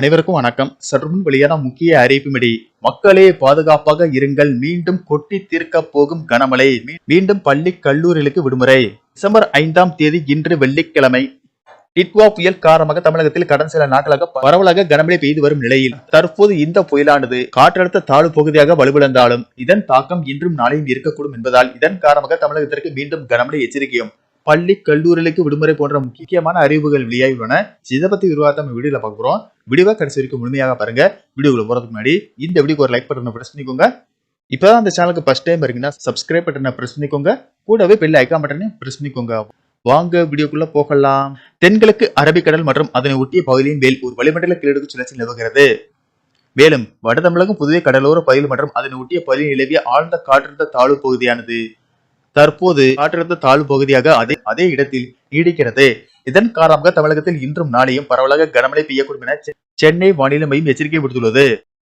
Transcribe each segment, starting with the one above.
அனைவருக்கும் வணக்கம். சற்றுமுன் வெளியான முக்கிய அறிவிப்புமிடி மக்களே பாதுகாப்பாக இருங்கள், மீண்டும் கொட்டி தீர்க்க போகும் கனமழை, மீண்டும் பள்ளி கல்லூரிகளுக்கு விடுமுறை. டிசம்பர் 5ஆம் தேதி இன்று வெள்ளிக்கிழமை டிட்வா புயல் காரணமாக தமிழகத்தில் கடந்த சில நாட்களாக பரவலாக கனமழை பெய்து வரும் நிலையில் தற்போது இந்த புயலானது காற்றழுத்த தாழ்வு பகுதியாக வலுவிழந்தாலும் இதன் தாக்கம் இன்றும் நாளையும் இருக்கக்கூடும் என்பதால் இதன் காரணமாக தமிழகத்திற்கு மீண்டும் கனமழை எச்சரிக்கையும் பள்ளி கல்லூரிகளுக்கு விடுமுறை போன்ற முக்கியமான அறிவிப்புகள் வெளியாகியுள்ளன. இதை பத்தி விரிவாக வீடியோல பார்க்கிறோம். வீடியோவை கடைசி வரைக்கும் முழுமையாக பாருங்க. வீடியோக்குள்ள போறதுக்கு முன்னாடி இந்த வீடியோக்கு ஒரு லைக் பட்டனை பிரஸ் பண்ணிக்கோங்க. இப்பதான் அந்த சேனலுக்கு ஃபர்ஸ்ட் டைம் இருக்கீங்கன்னா சப்ஸ்கிரைப் பட்டனை பிரஸ் பண்ணிக்கோங்க. கூடவே பெல் ஐகான் பட்டனை பிரஸ் பண்ணிக்கோங்க. வாங்க வீடியோக்குள்ள போகலாம். தென்கிழக்கு அரபிக்கடல் மற்றும் அதனை ஒட்டிய பகுதியின் மேல் ஒரு வளிமண்டல கீழடுக்கு சுழற்சி நிலவுகிறது. மேலும் வட தமிழகம் புதுவை கடலோர பகுதியில் மற்றும் அதனை ஒட்டிய பகுதியில் நிலவிய ஆழ்ந்த காற்றழுத்த தாழ்வு பகுதியானது தற்போது காற்றழுத்த தாழ்வு பகுதியாக அதே இடத்தில் நீடிக்கிறது. இதன் காரணமாக தமிழகத்தில் இன்றும் நாளையும் பரவலாக கனமழை பெய்யக்கூடும் என சென்னை வானிலை மையம் எச்சரிக்கை விடுத்துள்ளது.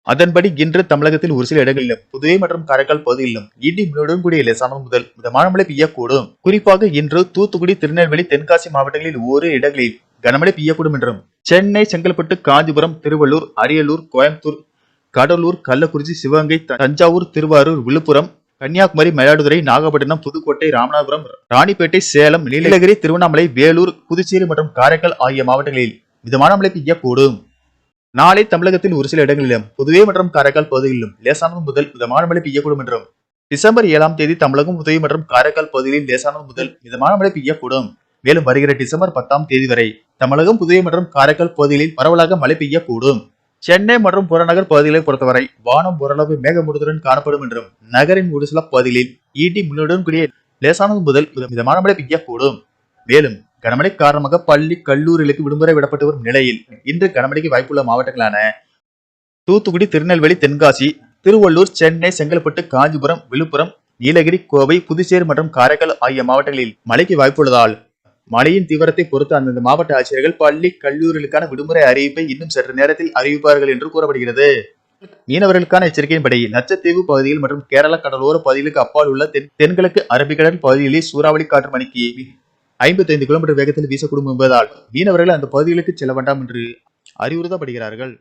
அதன்படி இன்று தமிழகத்தில் ஒரு சில இடங்களிலும் புதுவை மற்றும் காரைக்கால் பகுதிகளிலும் இடி மின்னலுடன் கூடிய லேசானது முதல் மிதமான மழை பெய்யக்கூடும். குறிப்பாக இன்று தூத்துக்குடி, திருநெல்வேலி, தென்காசி மாவட்டங்களில் ஓரிரு இடங்களில் கனமழை பெய்யக்கூடும் என்றும் சென்னை, செங்கல்பட்டு, காஞ்சிபுரம், திருவள்ளூர், அரியலூர், கோயம்புத்தூர், கடலூர், கள்ளக்குறிச்சி, சிவகங்கை, தஞ்சாவூர், திருவாரூர், விழுப்புரம், கன்னியாகுமரி, மயிலாடுதுறை, நாகப்பட்டினம், புதுக்கோட்டை, ராமநாதபுரம், ராணிப்பேட்டை, சேலம், நீலகிரி, திருவண்ணாமலை, வேலூர், புதுச்சேரி மற்றும் காரைக்கால் ஆகிய மாவட்டங்களில் மிதமான மழை பெய்யக்கூடும். நாளை தமிழகத்தில் ஒரு சில இடங்களிலும் புதுவை மற்றும் காரைக்கால் பகுதிகளிலும் லேசானது முதல் மிதமான மழை பெய்யக்கூடும் என்றும் டிசம்பர் 7ஆம் தேதி தமிழகம், புதுவை மற்றும் காரைக்கால் பகுதிகளில் லேசானது முதல் மிதமான மழை பெய்யக்கூடும். மேலும் வருகிற டிசம்பர் 10ஆம் தேதி வரை தமிழகம், புதுவை மற்றும் காரைக்கால் பகுதிகளில் பரவலாக மழை பெய்யக்கூடும். சென்னை மற்றும் புறநகர் பகுதிகளை பொறுத்தவரை வானம் ஓரளவு மேகமூட்டத்துடன் காணப்படும் என்றும் நகரின் ஒரு சில பகுதிகளில் இடி மின்னலுடன் கூடிய லேசானது முதல் மிதமான மழை பெய்யக்கூடும். மேலும் கனமழை காரணமாக பள்ளி கல்லூரிகளுக்கு விடுமுறை விடப்பட்டு வரும் நிலையில் இன்று கனமழைக்கு வாய்ப்புள்ள மாவட்டங்களான தூத்துக்குடி, திருநெல்வேலி, தென்காசி, திருவள்ளூர், சென்னை, செங்கல்பட்டு, காஞ்சிபுரம், விழுப்புரம், நீலகிரி, கோவை, புதுச்சேரி மற்றும் காரைக்கால் ஆகிய மாவட்டங்களில் மழைக்கு வாய்ப்புள்ளதால் மழையின் தீவிரத்தை பொறுத்து அந்தந்த மாவட்ட ஆட்சியர்கள் பள்ளி கல்லூரிகளுக்கான விடுமுறை அறிவிப்பை இன்னும் சற்று நேரத்தில் அறிவிப்பார்கள் என்று கூறப்படுகிறது. மீனவர்களுக்கான எச்சரிக்கையின்படி லட்சத்தீவு பகுதிகள் மற்றும் கேரள கடலோர பகுதிகளுக்கு அப்பால் உள்ள தென்கிழக்கு அரபிக்கடல் பகுதிகளில் சூறாவளி காற்று மணிக்கு 55 கிலோமீட்டர் வேகத்தில் வீசக்கூடும் என்பதால் மீனவர்கள் அந்த பகுதிகளுக்கு செல்ல வேண்டாம் என்று அறிவுறுத்தப்படுகிறார்கள்.